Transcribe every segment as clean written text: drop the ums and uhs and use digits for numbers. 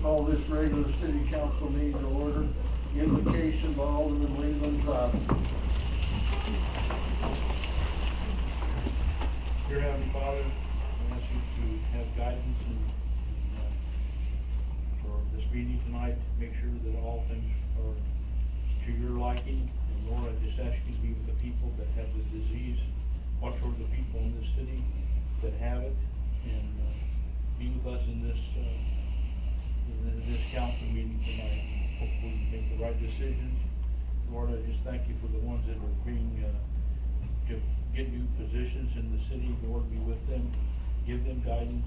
call this regular city council meeting to order. Invocation by Alderman Leland Johnson. Dear Heavenly Father, I ask you to have guidance for this meeting tonight. Make sure that all things are to your liking. And Lord, I just ask you to be with the people that have the disease. Watch over the people in this city that have it, and be with us in this council meeting tonight. Hopefully we make the right decisions. Lord, I just thank you for the ones that are being to get new positions in the city. Lord, be with them, give them guidance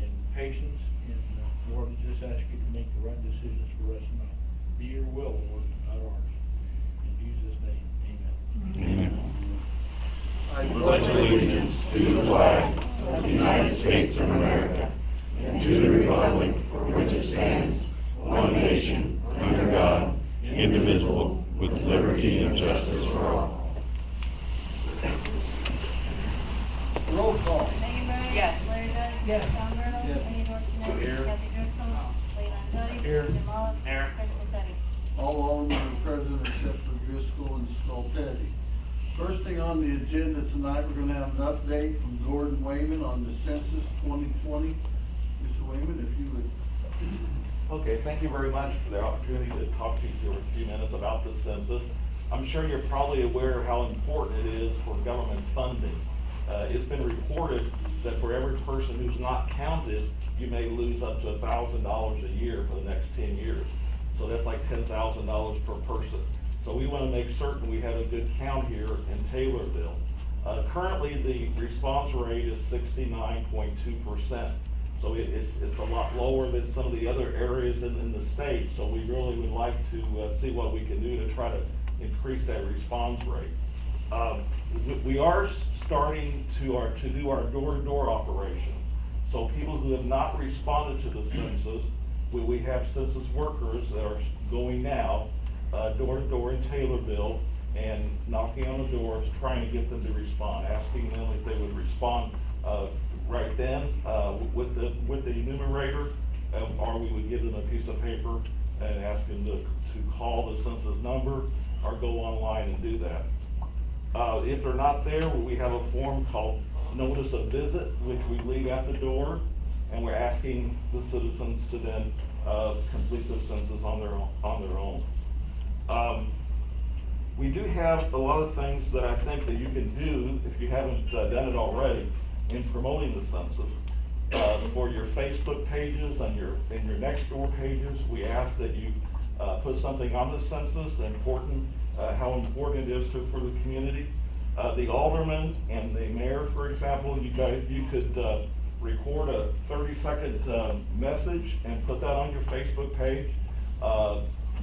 and patience. And Lord, I just ask you to make the right decisions for us tonight. Be your will, Lord, not ours. In Jesus' name, amen. Amen. I Pledge allegiance to the flag of the United States of America and to the republic for which it stands, one nation, under God, indivisible, with liberty and justice for all. Roll call. Megan Bryan? Yes. Larry Bud? Yes. Sean Burdell? Yes. Eddie Norton? Here. Kathy Driscoll? Leland Duddy? Here. Jim Olive? Here. Chris McCuddy? All aldermen are present except for Driscoll and Skoltedi. First thing on the agenda tonight, we're going to have an update from Gordon Wayman on the Census 2020. Mr. Wayman, if you would. Okay, thank you very much for the opportunity to talk to you for a few minutes about the census. I'm sure you're probably aware of how important it is for government funding. It's been reported that for every person who's not counted, you may lose up to $1,000 a year for the next 10 years. So that's like $10,000 per person. So we want to make certain we have a good count here in Taylorville. Currently, the response rate is 69.2%. So it's a lot lower than some of the other areas in the state. So we really would like to see what we can do to try to increase that response rate. We are starting to do our door-to-door operation. So people who have not responded to the census, we have census workers that are going now door-to-door in Taylorville and knocking on the doors, trying to get them to respond, asking them if they would respond right then with the enumerator, or we would give them a piece of paper and ask them to call the census number or go online and do that. If they're not there, we have a form called Notice of Visit, which we leave at the door, and we're asking the citizens to then complete the census on their own. We do have a lot of things that I think that you can do, if you haven't done it already, in promoting the census. For your Facebook pages and your Nextdoor pages, we ask that you put something on the census, how important it is for the community. The alderman and the mayor, for example, you could record a 30-second message and put that on your Facebook page.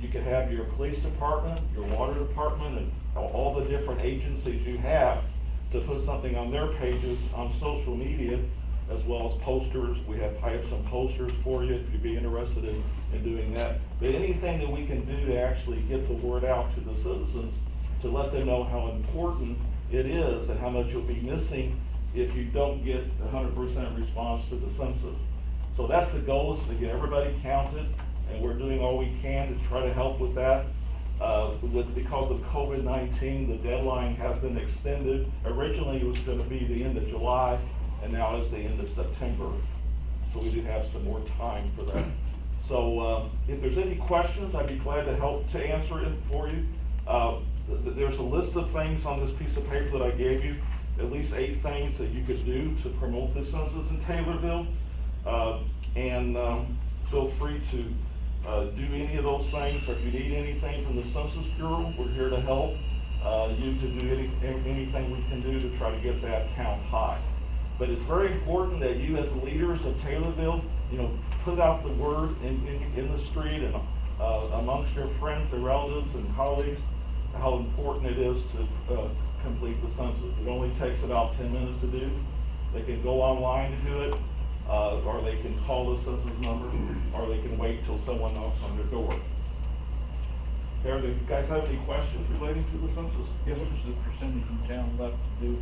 You could have your police department, your water department, and all the different agencies you have to put something on their pages on social media, as well as posters. I have some posters for you if you'd be interested in doing that. But anything that we can do to actually get the word out to the citizens, to let them know how important it is and how much you'll be missing if you don't get 100% response to the census. So that's the goal, is to get everybody counted, and we're doing all we can to try to help with that. Because of COVID-19, the deadline has been extended. Originally it was going to be the end of July, and now it's the end of September. So we do have some more time for that. So if there's any questions, I'd be glad to help to answer it for you. There's a list of things on this piece of paper that I gave you, at least 8 things that you could do to promote the census in Taylorville. Feel free to do any of those things, or if you need anything from the Census Bureau, we're here to help you to do anything we can do to try to get that count high. But it's very important that you, as leaders of Taylorville, put out the word in the street and amongst your friends and relatives and colleagues how important it is to complete the census. It only takes about 10 minutes to do. They can go online to do it, or they can call the census number, or they can wait till someone knocks on their door. Do you guys have any questions relating to the census? Yes. What is the percentage in town left to do?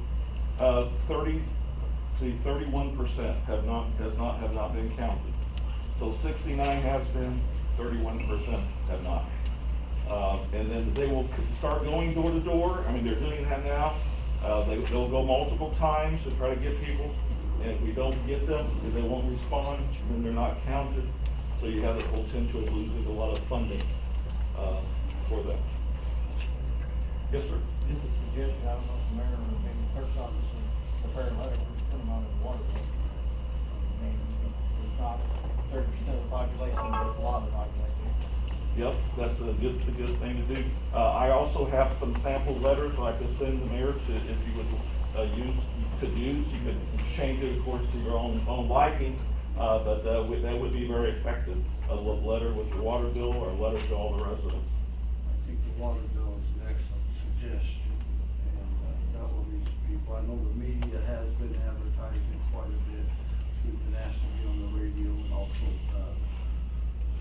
31% have not been counted. So 69 has been, 31% have not. And then they will start going door to door. I mean, they're doing that now. They'll go multiple times to try to get people. And if we don't get them, if they won't respond, then they're not counted. So you have the potential of losing a lot of funding for them. Yes, sir. Just a suggestion, I don't know if the mayor or maybe the clerk's office will prepare a letter for send them out of the water bill. I mean, it's not 30% of the population, but it's a lot of the population. Yep, that's a good thing to do. I also have some sample letters I could send the mayor to, if you would use. You could change it, of course, to your own liking, but that would be very effective. A letter with your water bill or a letter to all the residents. I think the water bill is an excellent suggestion, and that will reach people. I know the media has been advertising quite a bit. We've been asked to be on the radio and also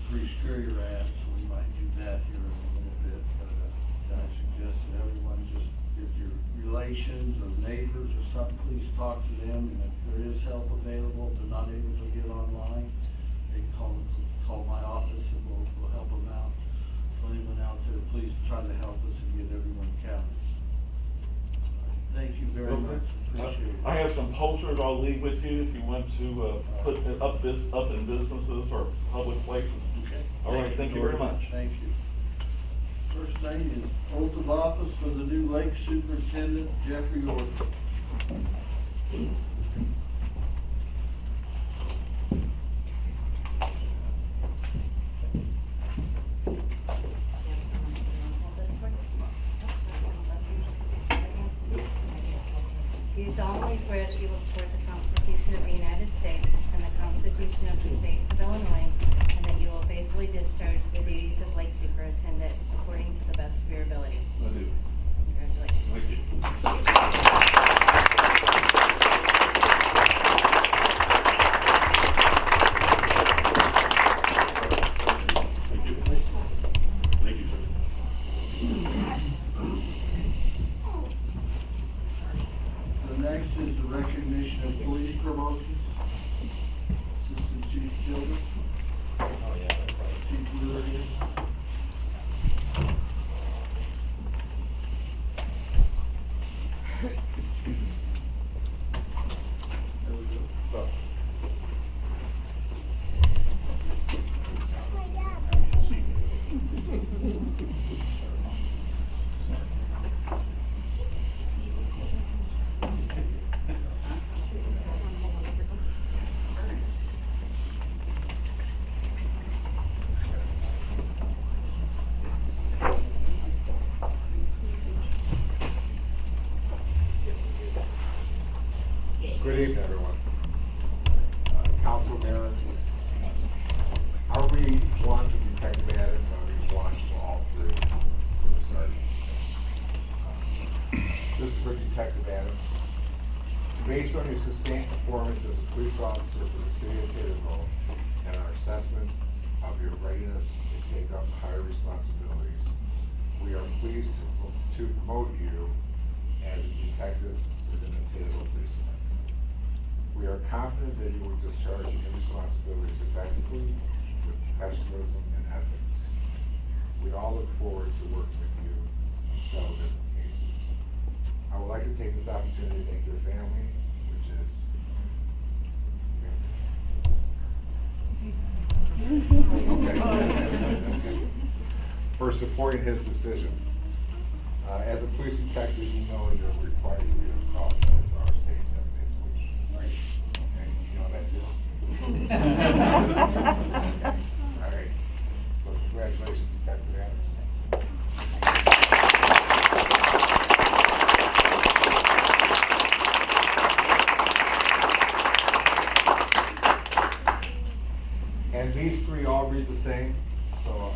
Police Courier ads, so we might do that here in a little bit. But I suggest that everyone just, if your relations or neighbors or something, please talk to them, and if there is help available, if they're not able to get online, they can call my office and we'll help them out. So anyone out there, please try to help us and get everyone counted. Thank you very much, appreciate it. I have some posters I'll leave with you if you want to put up in businesses or public places. Okay. All right, thank you very much. Thank you. First thing is oath of office for the new Lake Superintendent, Geoffrey Ortman. Do you solemnly swear that you will support the Constitution of the United States and the Constitution of the State of Illinois, and that you will faithfully discharge the duties of Lake Superintendent according to the best of your ability? I do. Congratulations. Thank you. Thank you. Thank you, sir. The next is the recognition of police promotions. Assistant Chief Gilbert. Oh, yeah, that's right. Chief Lillian. There we go. Good evening, everyone. Council, Mayor, are we one to Detective Adams, are we one for all three from the start? This is for Detective Adams. Based on your sustained performance as a police officer for the city of Taylorville and our assessment of your readiness to take up higher responsibilities, we are pleased to promote you as a detective within the Taylorville Police Department. We are confident that you will discharge your responsibilities effectively with professionalism and ethics. We all look forward to working with you on several different cases. I would like to take this opportunity to thank your family, which is for supporting his decision. As a police detective, you know you're required to be on call 24 hours a day, 7 days a week. Right. Okay, you know that too? Okay. All right. So congratulations, Detective Adams. And these three all read the same. So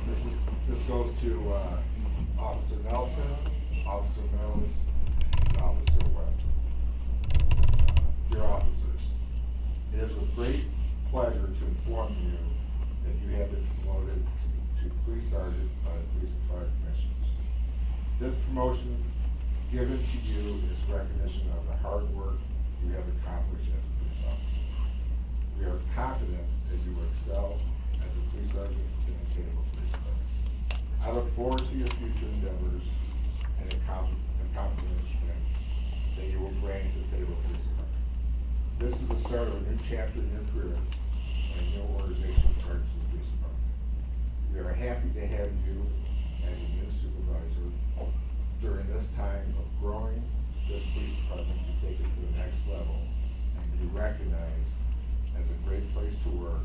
this goes to Officer Nelson, Officer Mills, and Officer Webb. Dear officers, it is with great pleasure to inform you that you have been promoted to police sergeant by the Police and Fire Commissioners. This promotion given to you is recognition of the hard work you have accomplished as a police officer. We are confident that you will excel as a police sergeant in the Taylorville Police Department. I look forward to your future endeavors and accomplishments that you will bring to the Taylorville Police Department. This is the start of a new chapter in your career and a new organization charged to the police department. We are happy to have you as a new supervisor during this time of growing this police department to take it to the next level and be recognized as a great place to work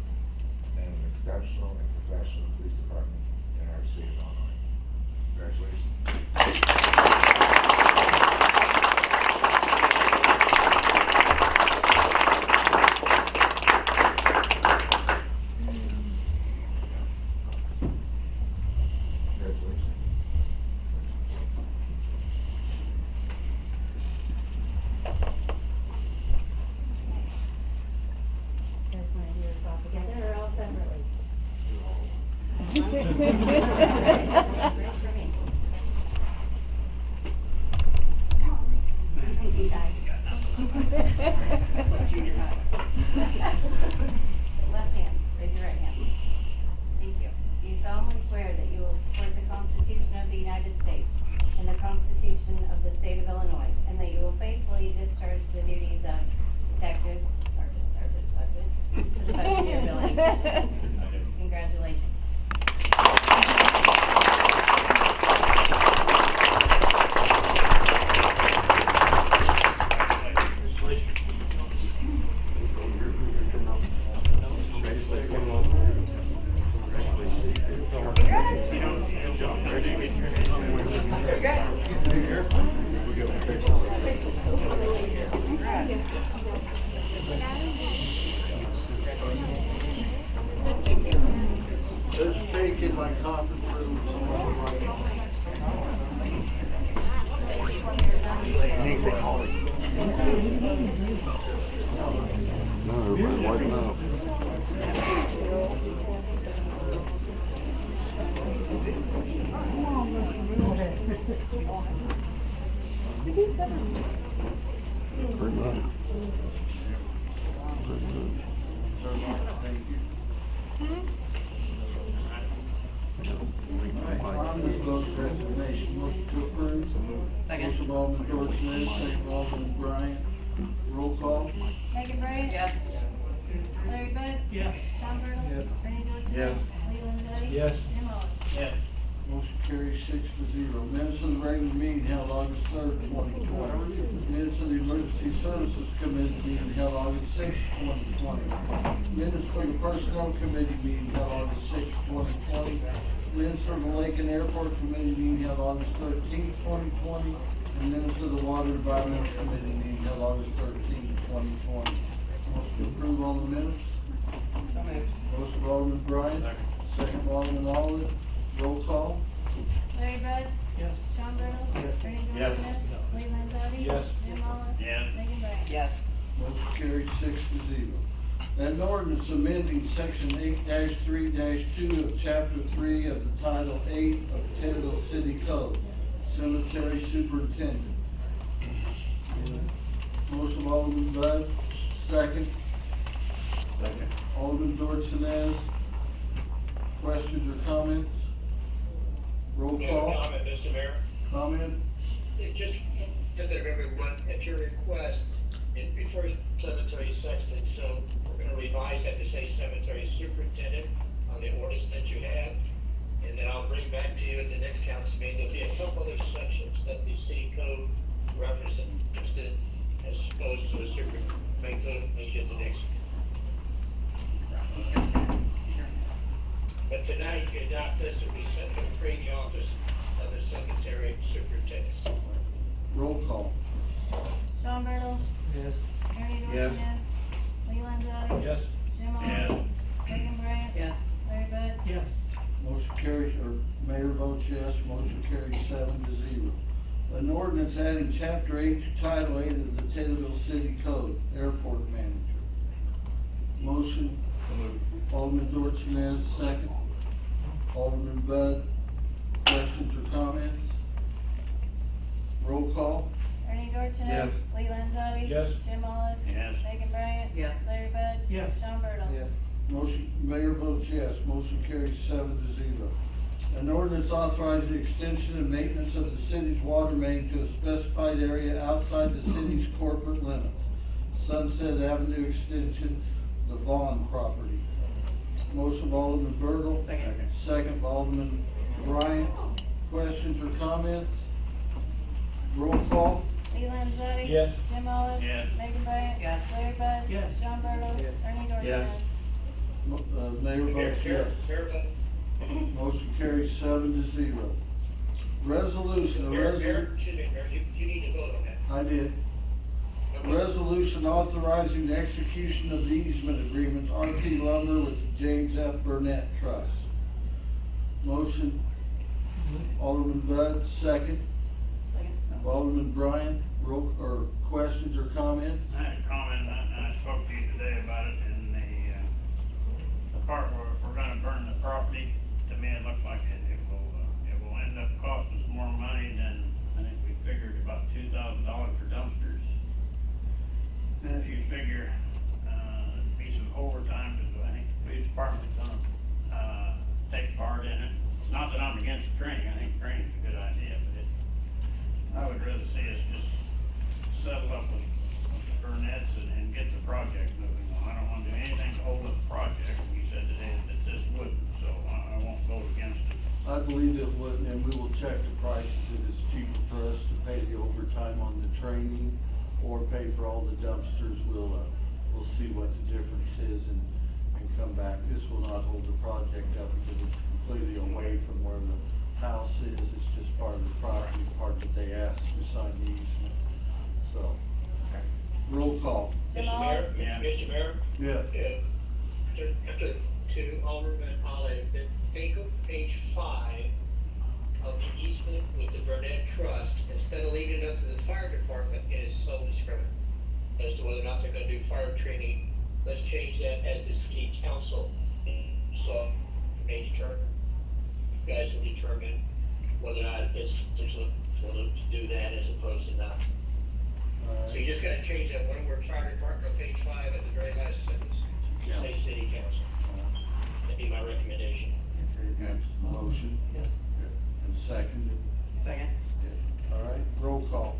and an exceptional and professional police department in our state of Illinois. Congratulations. You guys want to do this all together or all separately? Great for me. Thank you, guys. Left hand, raise your right hand. Thank you. Do you solemnly swear that you will support the Constitution of the United States and the Constitution of the State of Illinois, and that you will faithfully discharge the duties of detective, sergeant, to the best of your ability? Congratulations. Let's take in my conference room. Someone right now. No, everybody's wiping out. Pretty much. Thank you. Omnibus vote designation, motion to approve. Second. Motion by Alderman Dorsones, second by Alderman Bryant. Roll call. Megan Bryan? Yes. Larry Bud? Yes. Sean Burdell? Yes. Bernie Dorchenez? Yes. Leland Betty? Yes. Jim Oliver? Yes. Motion carries 6-0. Minutes of the regular meeting held August 3rd, 2020. Minutes of the Emergency Services Committee meeting held August 6th, 2020. Minutes for the Personnel Committee meeting held August 6th, 2020. Minutes for the Lake and Airport Committee meeting held August 13th, 2020. And minutes of the Water Environmental Committee meeting held August 13th, 2020. Motion to approve all the minutes. Motion by Alderman Bryant, second by Alderman Olive. Roll call. Larry Bud? Yes. Sean Burdell? Yes. Bernie Yes. Dorchenez? Leland Betty? Yes. Jim Oliver? Yes. Megan Bryan? Yes. Motion carried 6-0. An ordinance amending section 8-3-2 of chapter 3 of the title 8 of Taylorville City Code, Cemetery Superintendent. Motion by Alderman Bud, second. Second. Alderman Dorsones. Questions or comments? Roll No call. comment, Mr. Mayor. Comment? Just because of everyone, at your request, it refers cemetery Sexton, so we're gonna revise that to say cemetery superintendent on the ordinance that you have. And then I'll bring back to you at the next council meeting, there'll be a couple other sections that the city code references instead as opposed to a superintendent at the next. But tonight, if you adopt this, it'll be sent to create the office of the cemetery superintendent. Roll call. Sean Burdell? Yes. Bernie Yes. Dorchenez? Leland Betty? Yes. Jim Oliver? Megan Bryan? Yes. Larry Bud? Yes. Motion carries, or mayor votes yes, motion carries 7-0. An ordinance adding chapter 8 to title 8 of the Taylorville City Code, Airport Manager. Motion, Alderman Dorchenez, second. Alderman Bud, questions or comments? Roll call. Bernie Dorchenez. Yes. Lee Landzadi. Yes. Jim Olive. Yes. Megan Bryant. Yes. Larry Bud. Yes. Sean Burdell. Yes. Motion, mayor votes yes, motion carries 7-0. An ordinance authorizing the extension and maintenance of the city's water main to a specified area outside the city's corporate limits. Sunset Avenue Extension, the Vaughn property. Motion by Alderman Bertle. Second. Second by Alderman Bryant. Questions or comments? Roll call. Lee Landzadi. Yes. Jim Olive. Yes. Megan Bryant. Yes. Larry Bud. Yes. Sean Burdell. Yes. Ernie Dorchenez. Yes. Mayor votes yes. Mayor vote. Motion carries 7-0. Resolution, a Mayor, resolution. excuse me, Mayor, you need to vote on that. I did. Okay. Resolution authorizing the execution of the easement agreement, RP Lumber with the James F. Burnett Trust. Motion, Alderman Bud, second. Second. Alderman Bryant, roll, or questions or comments? I had a comment, and I spoke to you today about it, in the part where we're gonna burn the property. To me, it looks like it will end up costing us more money than, I think we figured about $2,000 for dumpsters. And if you figure, it'd be some overtime, because I think the police department's gonna, take part in it. Not that I'm against training, I think training's a good idea, but I would rather see us just settle up with the Burnett's and get the project moving on. I don't wanna do anything to hold up the project. You said today that this wouldn't, so I won't vote against it. I believe it would, and we will check the prices. If it's cheaper for us to pay the overtime on the training or pay for all the dumpsters, we'll see what the difference is and come back. This will not hold the project up because it's completely away from where the house is. It's just part of the property, part that they asked to sign the easement. So, roll call. Jim Mr. Mayor, Olive. Yeah. Mr. Mayor, Yes. to Alderman Olive, that think of page 5 of the easement with the Burnett Trust, instead of leaving it up to the fire department, it is so discriminate as to whether or not they're gonna do fire training. Let's change that as the city council, so you may determine, you guys will determine whether or not it's, there's a, whether to do that as opposed to not. So you just gotta change that one word, fire department, on page 5 at the very last sentence, to say city council. That'd be my recommendation. Next motion. Yes. And seconded. Second. All right, roll call.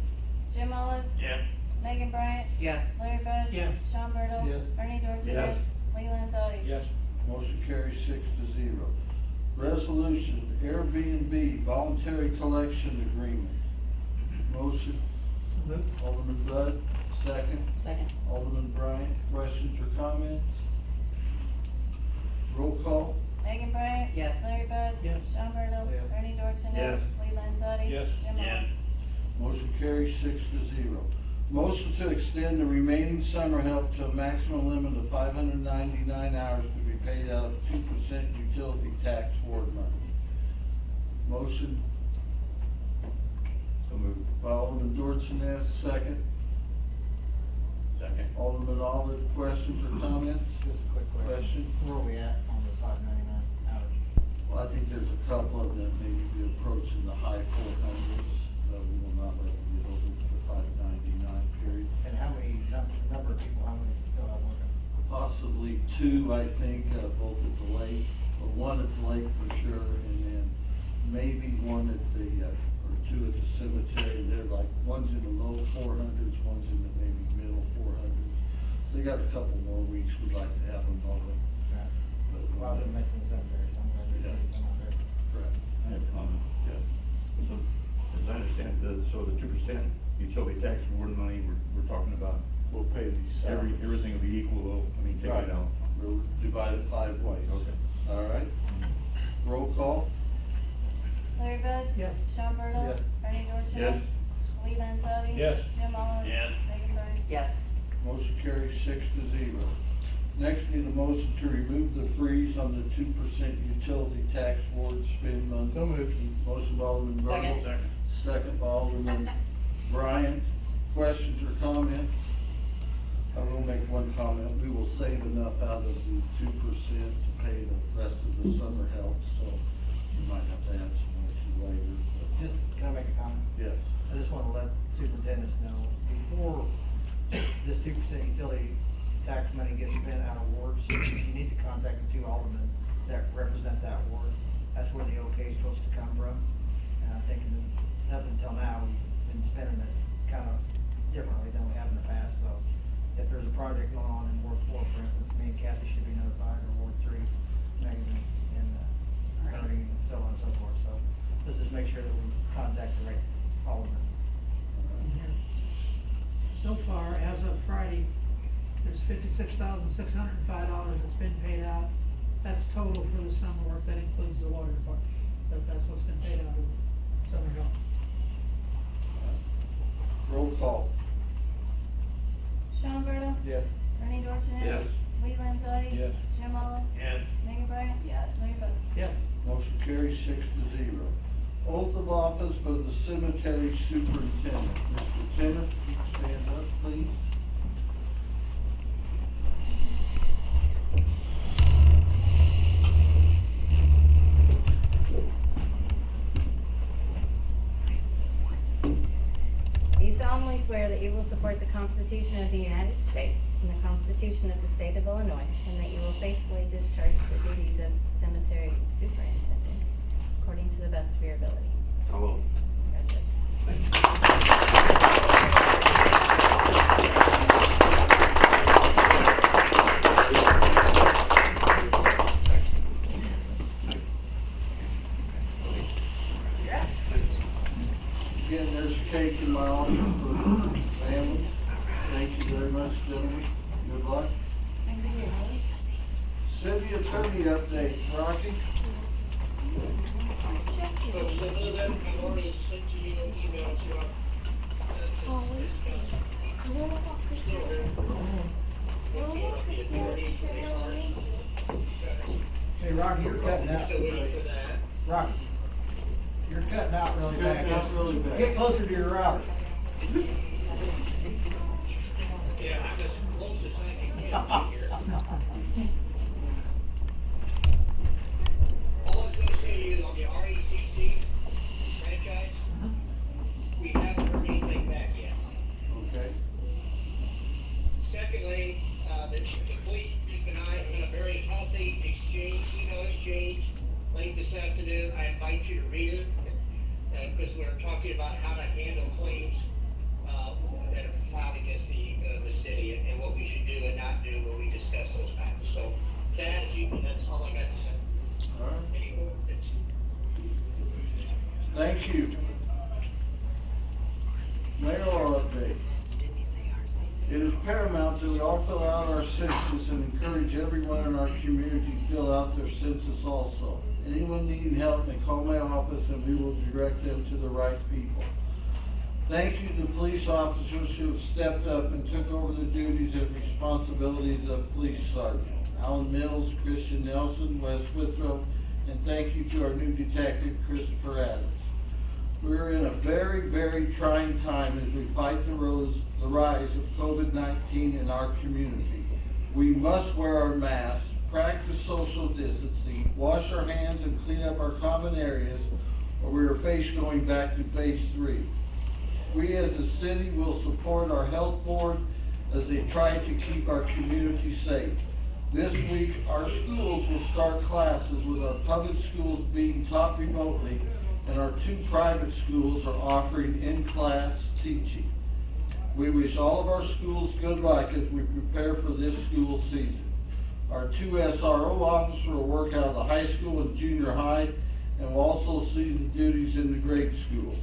Jim Olive. Yeah. Megan Bryant. Yes. Larry Bud. Yes. Sean Burdell. Yes. Ernie Dorchenez. Yes. Lee Landzadi. Yes. Motion carries 6-0. Resolution, Airbnb voluntary collection agreement. Motion, Alderman Bud, second. Second. Alderman Bryant, questions or comments? Roll call. Megan Bryant. Yes. Larry Bud. Yes. Sean Burdell. Yes. Ernie Dorchenez. Yes. Lee Landzadi. Yes. Jim Yes. Olive. Motion carries 6-0. Motion to extend the remaining summer help to a maximum limit of 599 hours to be paid out of 2% utility tax ward money. Motion So moved. by Alderman Dorchenez, second. Second. Alderman Olive, questions or comments? Just a quick question. Question? Where are we at on the 599 hours? Well, I think there's a couple of them maybe be approaching the high 400s. We will not let them get over to the 599 period. And how many, number of people, how many still have working? Possibly two, I think, both at the lake, or one at the lake for sure, and then maybe one at the, or two at the cemetery. They're like, one's in the low 400s, one's in the maybe middle 400s. So they got a couple more weeks. We'd like to have them all. Right. Well, I didn't mention the cemetery, so I'm glad Yeah. there's some out there. Correct. I have a comment. Yeah. So, as I understand, so the 2% utility tax award money, we're talking about, We'll pay these. everything will be equal, I mean, take Right. it out. We'll divide it 5 ways. Okay. All right. Roll call. Larry Bud. Yes. Sean Burdell. Yes. Ernie Dorchenez. Yes. Lee Landzadi. Yes. Jim Olive. Yes. Megan Bryant. Yes. Motion carries 6-0. Next, need a motion to remove the freeze on the 2% utility tax ward spend money. So moved. Motion by Alderman Bertle. Second. Second by Alderman Bryant. Questions or comments? I will make one comment. We will save enough out of the 2% to pay the rest of the summer help, so we might have to add some more to later. but- Just, can I make a comment? Yes. I just want to let superintendents know, before this 2% utility tax money gets spent on awards, you need to contact the 2 aldermen that represent that ward. That's where the okay is supposed to come from. And I think up until now, we've been spending it kind of differently than we have in the past. So if there's a project going on in Ward 4, for instance, me and Kathy should be notified, or Ward 3, Megan and Harding, and so on and so forth. So let's just make sure that we contact the right alderman. So far, as of Friday, there's $56,605 that's been paid out. That's total for the summer work. That includes the water department. That's what's been paid out of summer help. Roll call. Sean Bertle. Yes. Bernie Dorchenez. Yes. Lee Landzadi. Yes. Jim Olive. Yes. Megan Bryan. Yes. Larry Bud. Yes. Motion carries 6-0. Oath of office for the cemetery superintendent. Mr. Tennant, you can stand up, please. Do you solemnly swear that you will support the Constitution of the United States and the Constitution of the State of Illinois, and that you will faithfully discharge the duties of cemetery superintendent according to the best of your ability? So moved. Congratulations. Again, there's cake in my office for the family. Thank you very much, gentlemen. Good luck. City attorney update, Rocky. So other than I've already sent you an email to this council. Still here. Looking at the attorney for the attorney. Hey, Rocky, you're cutting out. Still waiting for that. Rocky, you're cutting out really bad. Cutting out really bad. Get closer to your router. Yeah, I'm as close as I can get here. All I was gonna say to you on the RECC franchise, we haven't heard anything back yet. Okay. Secondly, the police chief and I had a very healthy email exchange late this afternoon. I invite you to read it, because we're talking about how to handle claims that are filed against the city, and what we should do and not do when we discuss those matters. So, that's all I got to say. All right. Any more? Thank you. Mayoral update. It is paramount that we all fill out our census and encourage everyone in our community to fill out their census also. Anyone needing help may call my office and we will direct them to the right people. Thank you to police officers who have stepped up and took over the duties and responsibilities of police sergeant. Alan Mills, Christian Nelson, Wes Withrow, and thank you to our new detective, Christopher Adams. We're in a very, very trying time as we fight the rise of COVID-19 in our community. We must wear our masks, practice social distancing, wash our hands, and clean up our common areas, or we are faced going back to phase 3. We as a city will support our health board as they try to keep our community safe. This week, our schools will start classes with our public schools being taught remotely, and our 2 private schools are offering in-class teaching. We wish all of our schools good luck as we prepare for this school season. Our 2 SRO officers will work out of the high school and junior high, and will also see the duties in the grade schools.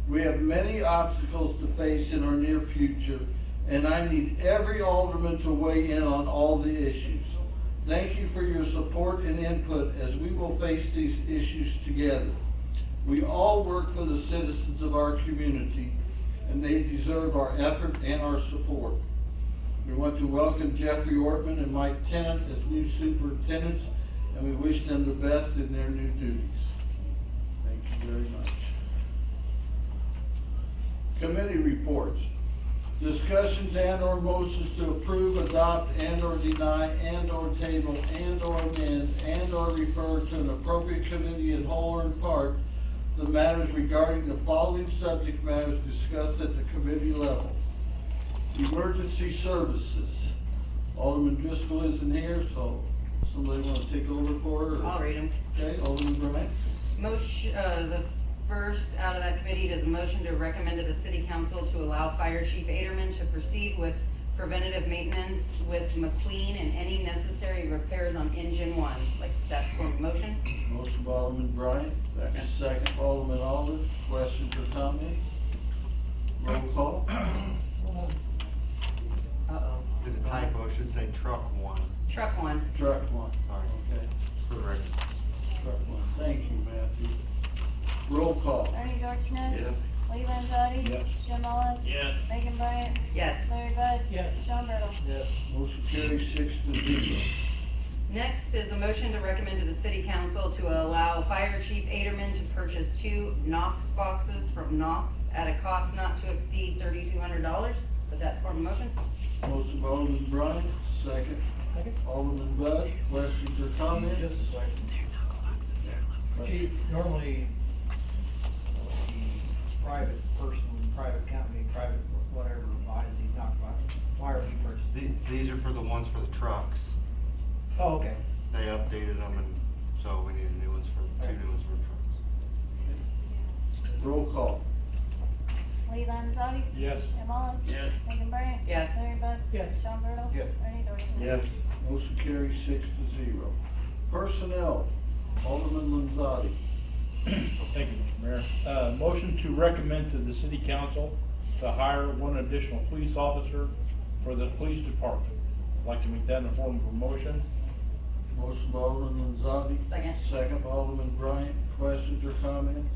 We have many obstacles to face in our near future, and I need every alderman to weigh in on all the issues. Thank you for your support and input as we will face these issues together. We all work for the citizens of our community, and they deserve our effort and our support. We want to welcome Geoffrey Ortman and Mike Tennant as new superintendents, and we wish them the best in their new duties. Thank you very much. Committee reports. Discussions and/or motions to approve, adopt, and/or deny, and/or table, and/or amend, and/or refer to an appropriate committee in whole or in part the matters regarding the following subject matters discussed at the committee level. Emergency services. Alderman Driscoll isn't here, so somebody want to take over for her? or- I'll read them. Okay, Alderman Bryant. The first out of that committee is a motion to recommend to the city council to allow Fire Chief Aderman to proceed with preventative maintenance with McQueen and any necessary repairs on engine 1. Like that form of motion? Motion by Alderman Bryant. Second. Second by Alderman Olive. Questions or comments? Roll call. Uh-oh. There's a typo, it should say truck 1. Truck 1. Truck one. Sorry. Okay. For the record. Truck one. Thank you, Matthew. Roll call. Ernie Dorchenez. Yes. Lee Landzadi. Yes. Jim Olive. Yes. Megan Bryant. Yes. Larry Bud. Yes. Sean Burdell. Yes. Motion carries 6-0. Next is a motion to recommend to the city council to allow Fire Chief Aderman to purchase 2 Knox boxes from Knox at a cost not to exceed $3,200. Put that form of motion? Motion by Alderman Bryant, second. Alderman Bud, questions or comments? Just a question. Chief, normally, the private person, private company, private whatever buys these Knox boxes. Why are we purchasing? These are for the ones for the trucks. Oh, okay. They updated them, and so we need new ones for, 2 new ones for trucks. Roll call. Lee Landzadi. Yes. Jim Olive. Yes. Megan Bryant. Yes. Larry Bud. Yes. Sean Burdell. Yes. Ernie Dorchenez. Yes. Motion carries 6-0. Personnel, Alderman Landzadi. Thank you, Mr. Mayor. Motion to recommend to the city council to hire 1 additional police officer for the police department. I'd like to make that in the form of a motion. Motion by Alderman Landzadi. Second. Second by Alderman Bryant. Questions or comments?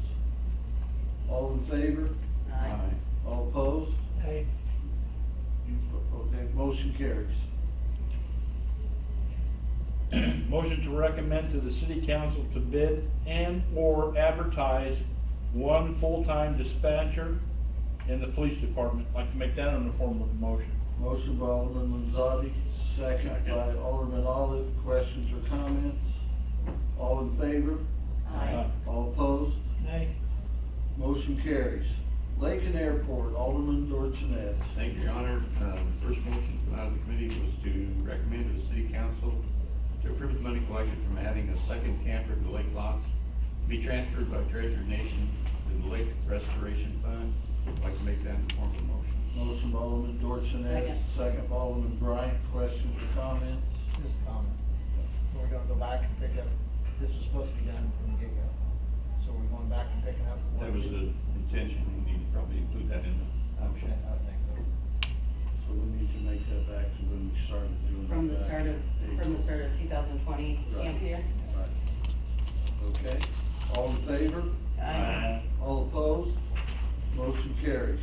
All in favor? Aye. All opposed? Hey, Okay, motion carries. Motion to recommend to the city council to bid and/or advertise 1 full-time dispatcher in the police department. I'd like to make that in the form of a motion. Motion by Alderman Landzadi, second by Alderman Olive. Questions or comments? All in favor? Aye. All opposed? nay. Motion carries. Lake and Airport, Alderman Dorchenez. Thank you, Your Honor. The first motion out of the committee was to recommend to the city council to approve the money collected from adding a second camper to the lake lots to be transferred by Treasure Nation to the Lake Restoration Fund. I'd like to make that in the form of a motion. Motion by Alderman Dorchenez, Second. second by Alderman Bryant. Questions or comments? Just a comment. We're gonna go back and pick up, this was supposed to be done from the get-go. So we're going back and picking up. That was the intention. We need to probably include that in the motion. I would think so. So we need to make that back to when we started doing that. From the back start of, in from the April. start of 2020 Right. camp year? Right. Okay, all in favor? Aye. All opposed? Motion carries.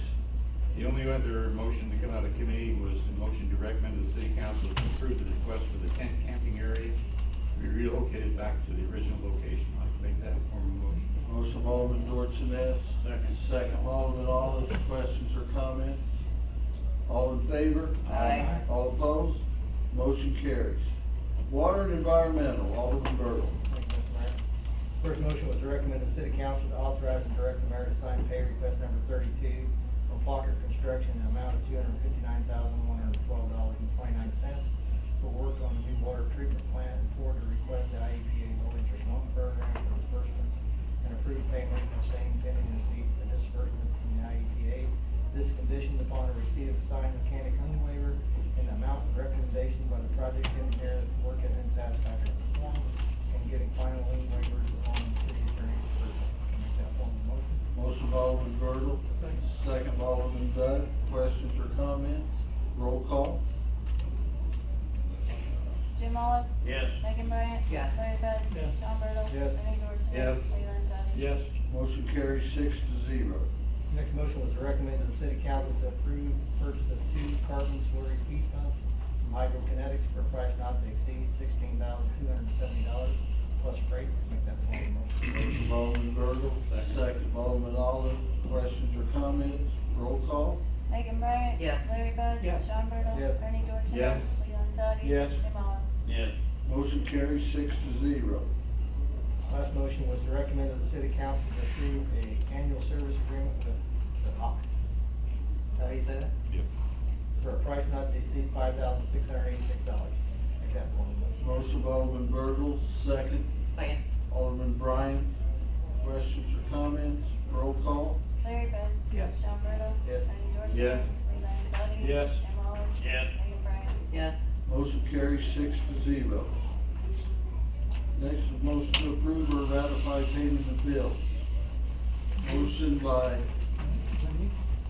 The only other motion to come out of committee was a motion to recommend to the city council to approve the request for the tent camping area to be relocated back to the original location. I'd like to make that in form of a motion. Motion by Alderman Dorchenez. Second. Second by Alderman Olive. Questions or comments? All in favor? Aye. All opposed? Motion carries. Water and Environmental, Alderman Burdell. Thank you, Mr. Mayor. First motion was to recommend the city council to authorize and direct the mayor to sign pay request number 32 from Flocker Construction in the amount of $259,112.29 for work on the new water treatment plant and forward to request the IEPA low interest loan program for disbursements and approve payment of same pending receipt for disbursements from the IEPA. This conditioned upon a receipt of a signed mechanic lien waiver in the amount of recommendation by the project engineer that the work has been satisfactorily performed and getting final lien waivers on the city attorney's approval. Can I make that form of motion? Motion by Alderman Burdell. Second by Alderman Bud. Questions or comments? Roll call. Jim Olive. Yes. Megan Bryant. Yes. Larry Bud. Yes. Sean Burdell. Yes. Ernie Dorchenez. Yes. Lee Landzadi. Yes. Motion carries 6-0. Next motion was to recommend to the city council to approve purchase of 2 carbon slurry heat pumps from Hydrokinetics for a price not to exceed $16,270 plus freight. Make that form of motion. Motion by Alderman Burdell. Second by Alderman Olive. Questions or comments? Roll call. Megan Bryant. Yes. Larry Bud. Yes. Sean Burdell. Yes. Ernie Dorchenez. Yes. Lee Landzadi. Yes. Jim Olive. Yes. Motion carries 6-0. Last motion was to recommend that the city council to approve a annual service agreement with the OC. Is that how you say that? Yep. For a price not to exceed $5,686. Make that one motion. Motion by Alderman Bertle, second. Second. Alderman Bryant. Questions or comments? Roll call. Larry Bud. Yes. Sean Burdell. Yes. Bernie Dorchenez. Yes. Lee Landzadi. Yes. Jim Olive. Yes. Megan Bryan. Yes. Motion carries 6-0. Next is motion to approve or ratify payment of bills. Motion by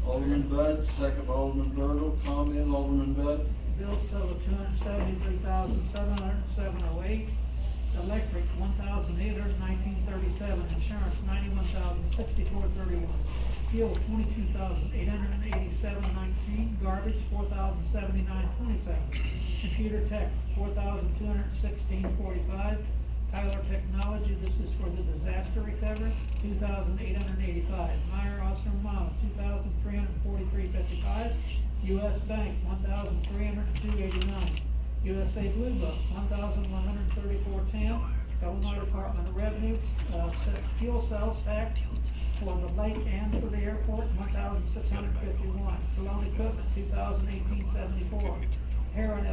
Alderman Bud, second by Alderman Bertle. Comment, Alderman Bud? Bills total $273,707.08. Electric, $1,819.37. Insurance, $91,064.31. Fuel, $22,887.19. Garbage, $4,079.27. Computer tech, $4,216.45. Tyler Technology, this is for the disaster recovery, $2,885. Meyer Oscar Miles, $2,343.55. U.S. Bank, $1,302.89. USA Blue Book, $1,134.10. Illinois Department of Revenue, fuel sales tax for the lake and for the airport, $1,651. Salon Equipment, $2,018.74. Heron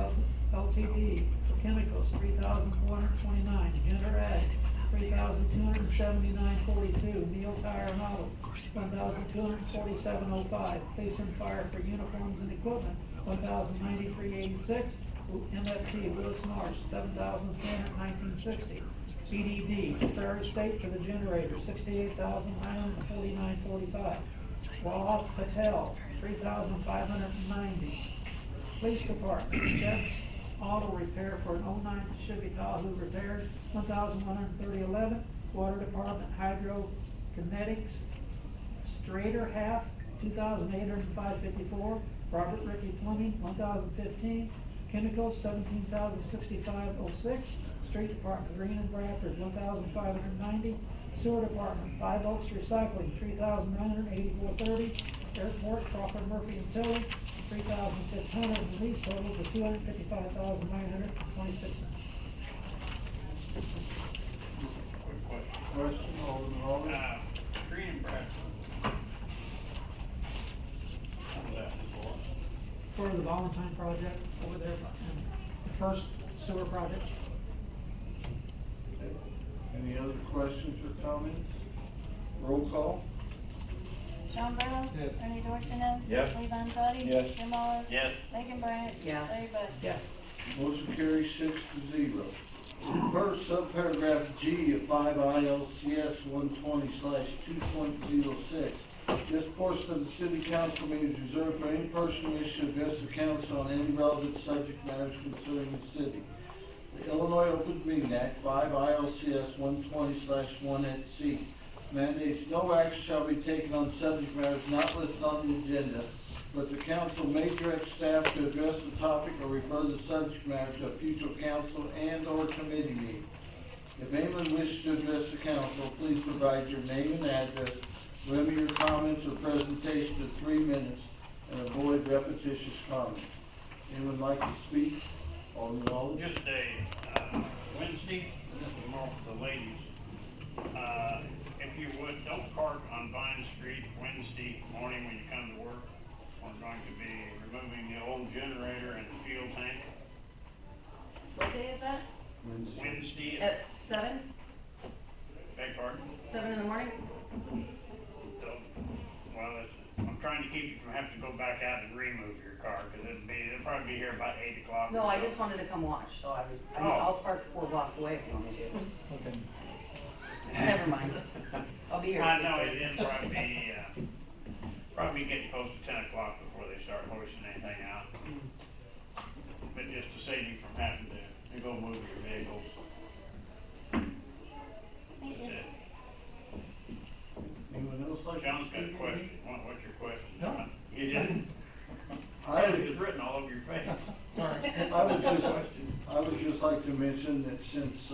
Ltd. for chemicals, $3,429. Gender Ag, $3,279.42. Neil Tire and Auto, $1,247.05. Police and Fire for uniforms and equipment, $1,093.86. MFT Lewis Marsh, $7,319.60. CDD, Prairie State for the generator, $68,949.45. Roth Patel, $3,590. Police Department, checks, auto repair for an 09 Chevy Tahoe repairs, $1,130.11. Water Department, Hydro Kinetics, Strader half, $2,805.54. Robert Ricky Plumbing, $1,015. Chemicals, $17,065.06. Street Department, Green and Bradford, $1,590. Sewer Department, Five Oaks Recycling, $3,984.30. Airport, Crawford Murphy and Tilley, $3,600. And lease total to $255,926. Question, Alderman Olive? Green and Bradford. For the Valentine project over there, and the first sewer project. Any other questions or comments? Roll call. Sean Burdell. Yes. Bernie Dorchenez. Yes. Lee Landzadi. Yes. Jim Olive. Yes. Megan Bryan. Yes. Larry Bud. Yes. Motion carries 6-0. Per subparagraph G of 5 ILCS 120/2.06, this portion of the city council meeting is reserved for any person wishing to address the council on any relevant subject matters concerning the city. The Illinois Open Meeting Act 5 ILCS 120/1 mandates no action shall be taken on subject matters not listed on the agenda, but the council may direct staff to address the topic or refer the subject matter to a future council and/or committee meeting. If anyone wishes to address the council, please provide your name and address, limit your comments or presentation to 3 minutes, and avoid repetitious comments. Anyone like to speak? Alderman Olive? Just a Wednesday, this is more for the ladies. If you would, don't park on Vine Street Wednesday morning when you come to work. We're going to be removing the old generator and the fuel tank. What day is that? Wednesday At 7? beg pardon? 7 in the morning? So, well, I'm trying to keep you from having to go back out and remove your car, because it'll probably be here about 8 o'clock. No, I just wanted to come watch, so I mean, I'll park 4 blocks away if you want me to. Okay. Never mind. I'll be here I at know, 6:30. it'll probably getting close to 10 o'clock before they start hoisting anything out. But just to save you from having to go move your vehicles. Thank you. That's it. Anyone else like to John's got a speak? question. What's your question, No. John? You didn't? I It would, was written all over your face. I would just like to mention that since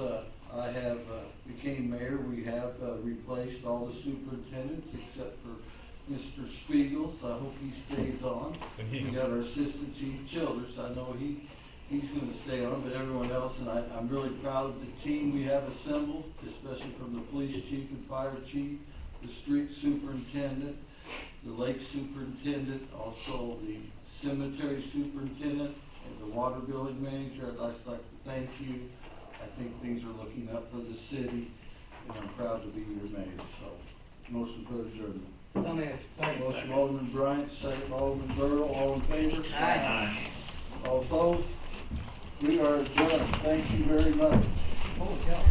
I have became mayor, we have replaced all the superintendents except for Mr. Spiegel, so I hope he stays on. We got our assistant chief Childers. I know he he's gonna stay on, but everyone else, and I'm really proud of the team we have assembled, especially from the police chief and fire chief, the street superintendent, the lake superintendent, also the cemetery superintendent, and the water building manager. I'd like to thank you. I think things are looking up for the city, and I'm proud to be your mayor, so, motion for adjournment. So moved. Motion by Alderman Bryant, second by Alderman Bertle, all in favor? Aye. All opposed? We are adjourned. Thank you very much. Holy cow,